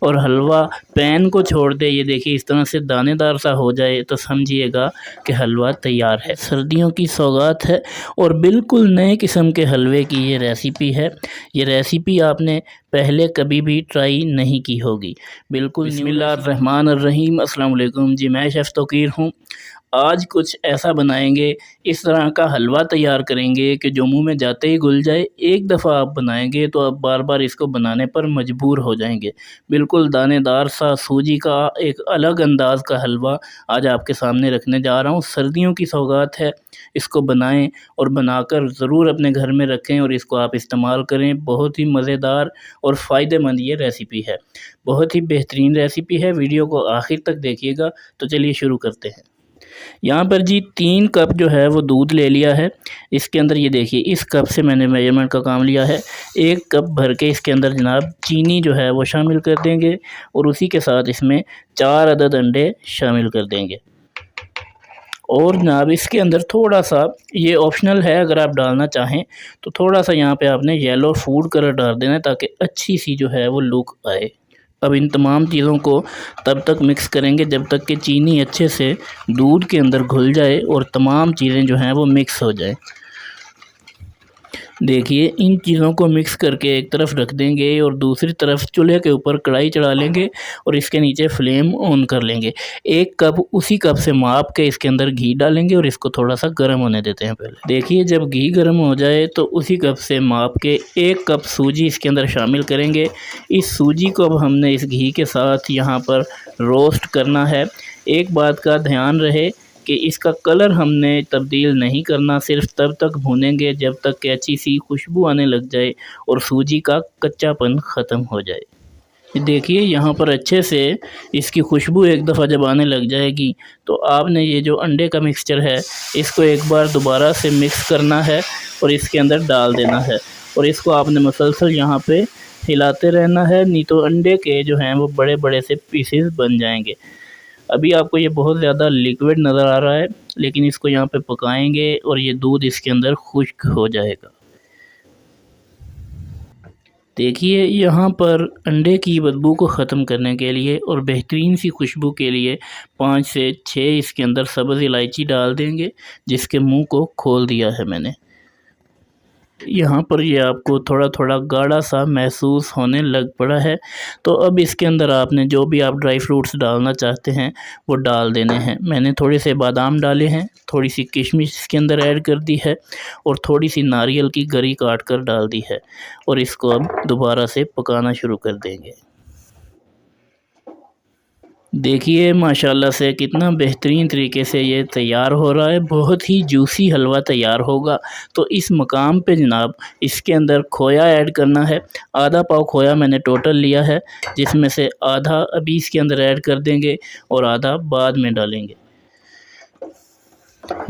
और हलवा पैन को छोड़ दे, ये देखिए इस तरह से दानेदार सा हो जाए तो समझिएगा कि हलवा तैयार है। सर्दियों की सौगात है और बिल्कुल नए किस्म के हलवे की ये रेसिपी है। ये रेसिपी आपने पहले कभी भी ट्राई नहीं की होगी, बिल्कुल। बिस्मिल्लाहिर्रहमानिर्रहीम, अस्सलाम वालेकुम जी, मैं शेफ़ तौकीर हूँ। आज कुछ ऐसा बनाएंगे, इस तरह का हलवा तैयार करेंगे कि जो मुंह में जाते ही घुल जाए। एक दफ़ा आप बनाएंगे तो आप बार बार इसको बनाने पर मजबूर हो जाएंगे। बिल्कुल दानेदार सा सूजी का एक अलग अंदाज़ का हलवा आज आपके सामने रखने जा रहा हूँ। सर्दियों की सौगात है, इसको बनाएं और बनाकर ज़रूर अपने घर में रखें और इसको आप इस्तेमाल करें। बहुत ही मज़ेदार और फ़ायदेमंद ये रेसिपी है, बहुत ही बेहतरीन रेसिपी है। वीडियो को आखिर तक देखिएगा। तो चलिए शुरू करते हैं। यहाँ पर जी 3 कप जो है वो दूध ले लिया है। इसके अंदर ये देखिए इस कप से मैंने मेजरमेंट का काम लिया है। 1 कप भर के इसके अंदर जनाब चीनी जो है वो शामिल कर देंगे और उसी के साथ इसमें 4 अदद अंडे शामिल कर देंगे। और जनाब इसके अंदर थोड़ा सा, ये ऑप्शनल है, अगर आप डालना चाहें तो थोड़ा सा यहाँ पे आपने येलो फूड कलर डाल देना है ताकि अच्छी सी जो है वो लुक आए। अब इन तमाम चीज़ों को तब तक मिक्स करेंगे जब तक कि चीनी अच्छे से दूध के अंदर घुल जाए और तमाम चीज़ें जो हैं वो मिक्स हो जाए। देखिए इन चीज़ों को मिक्स करके एक तरफ रख देंगे और दूसरी तरफ चूल्हे के ऊपर कढ़ाई चढ़ा लेंगे और इसके नीचे फ्लेम ऑन कर लेंगे। 1 कप उसी कप से माप के इसके अंदर घी डालेंगे और इसको थोड़ा सा गर्म होने देते हैं पहले। देखिए जब घी गर्म हो जाए तो उसी कप से माप के 1 कप सूजी इसके अंदर शामिल करेंगे। इस सूजी को अब हमने इस घी के साथ यहाँ पर रोस्ट करना है। एक बात का ध्यान रहे कि इसका कलर हमने तब्दील नहीं करना, सिर्फ तब तक भूनेंगे जब तक कि अच्छी सी खुशबू आने लग जाए और सूजी का कच्चापन ख़त्म हो जाए। देखिए यहाँ पर अच्छे से इसकी खुशबू एक दफ़ा जब आने लग जाएगी तो आपने ये जो अंडे का मिक्सचर है इसको एक बार दोबारा से मिक्स करना है और इसके अंदर डाल देना है और इसको आपने मुसलसल यहाँ पे हिलाते रहना है, नहीं तो अंडे के जो हैं वो बड़े बड़े से पीसेस बन जाएंगे। अभी आपको ये बहुत ज़्यादा लिक्विड नज़र आ रहा है, लेकिन इसको यहाँ पे पकाएंगे और ये दूध इसके अंदर खुश्क हो जाएगा। देखिए यहाँ पर अंडे की बदबू को ख़त्म करने के लिए और बेहतरीन सी खुशबू के लिए 5 से 6 इसके अंदर सब्ज़ इलायची डाल देंगे, जिसके मुंह को खोल दिया है मैंने। यहाँ पर ये आपको थोड़ा थोड़ा गाढ़ा सा महसूस होने लग पड़ा है। तो अब इसके अंदर आपने जो भी आप ड्राई फ्रूट्स डालना चाहते हैं वो डाल देने हैं। मैंने थोड़े से बादाम डाले हैं, थोड़ी सी किशमिश इसके अंदर ऐड कर दी है और थोड़ी सी नारियल की गरी काट कर डाल दी है और इसको अब दोबारा से पकाना शुरू कर देंगे। देखिए माशाल्लाह से कितना बेहतरीन तरीके से ये तैयार हो रहा है, बहुत ही जूसी हलवा तैयार होगा। तो इस मकाम पे जनाब इसके अंदर खोया ऐड करना है। आधा पाव खोया मैंने टोटल लिया है, जिसमें से आधा अभी इसके अंदर ऐड कर देंगे और आधा बाद में डालेंगे।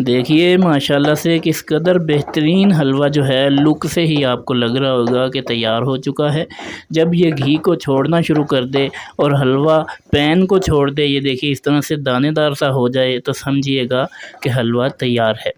देखिए माशाल्लाह से किस कदर बेहतरीन हलवा जो है, लुक से ही आपको लग रहा होगा कि तैयार हो चुका है। जब ये घी को छोड़ना शुरू कर दे और हलवा पैन को छोड़ दे, ये देखिए इस तरह से दानेदार सा हो जाए तो समझिएगा कि हलवा तैयार है।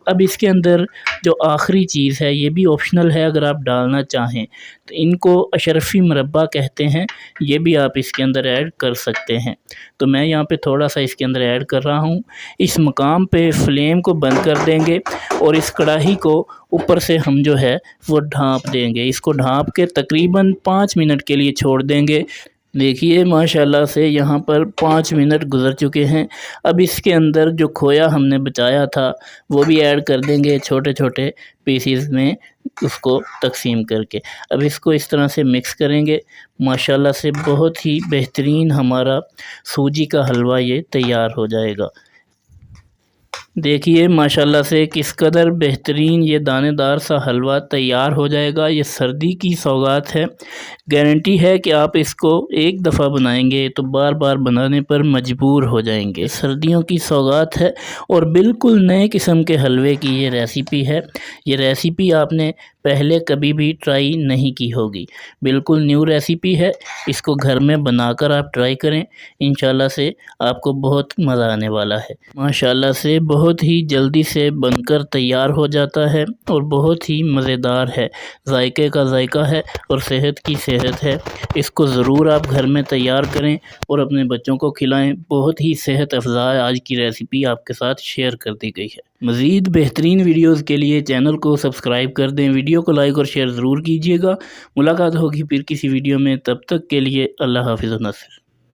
अब इसके अंदर जो आखिरी चीज़ है, ये भी ऑप्शनल है, अगर आप डालना चाहें तो इनको अशरफी मुरब्बा कहते हैं, ये भी आप इसके अंदर ऐड कर सकते हैं। तो मैं यहाँ पे थोड़ा सा इसके अंदर ऐड कर रहा हूँ। इस मकाम पे फ्लेम को बंद कर देंगे और इस कढ़ाई को ऊपर से हम जो है वो ढाँप देंगे। इसको ढाँप के तकरीबन 5 मिनट के लिए छोड़ देंगे। देखिए माशाल्लाह से यहाँ पर 5 मिनट गुज़र चुके हैं। अब इसके अंदर जो खोया हमने बचाया था वो भी ऐड कर देंगे छोटे छोटे पीसीस में, उसको तकसीम करके। अब इसको इस तरह से मिक्स करेंगे। माशाल्लाह से बहुत ही बेहतरीन हमारा सूजी का हलवा ये तैयार हो जाएगा। देखिए माशाल्लाह से किस कदर बेहतरीन ये दानेदार सा हलवा तैयार हो जाएगा। ये सर्दी की सौगात है, गारंटी है कि आप इसको एक दफ़ा बनाएंगे तो बार बार बनाने पर मजबूर हो जाएंगे। सर्दियों की सौगात है और बिल्कुल नए किस्म के हलवे की ये रेसिपी है। ये रेसिपी आपने पहले कभी भी ट्राई नहीं की होगी। बिल्कुल न्यू रेसिपी है, इसको घर में बनाकर आप ट्राई करें, इंशाल्लाह से आपको बहुत मज़ा आने वाला है। माशाल्लाह से बहुत ही जल्दी से बनकर तैयार हो जाता है और बहुत ही मज़ेदार है, जायके का जायका है और सेहत की सेहत है। इसको ज़रूर आप घर में तैयार करें और अपने बच्चों को खिलाएं। बहुत ही सेहत अफ़ज़ा आज की रेसिपी आपके साथ शेयर कर दी गई है। मज़ीद बेहतरीन वीडियोज़ के लिए चैनल को सब्सक्राइब कर दें, वीडियो को लाइक और शेयर ज़रूर कीजिएगा। मुलाकात होगी फिर किसी वीडियो में, तब तक के लिए अल्लाह हाफ़िज़ व नस्र।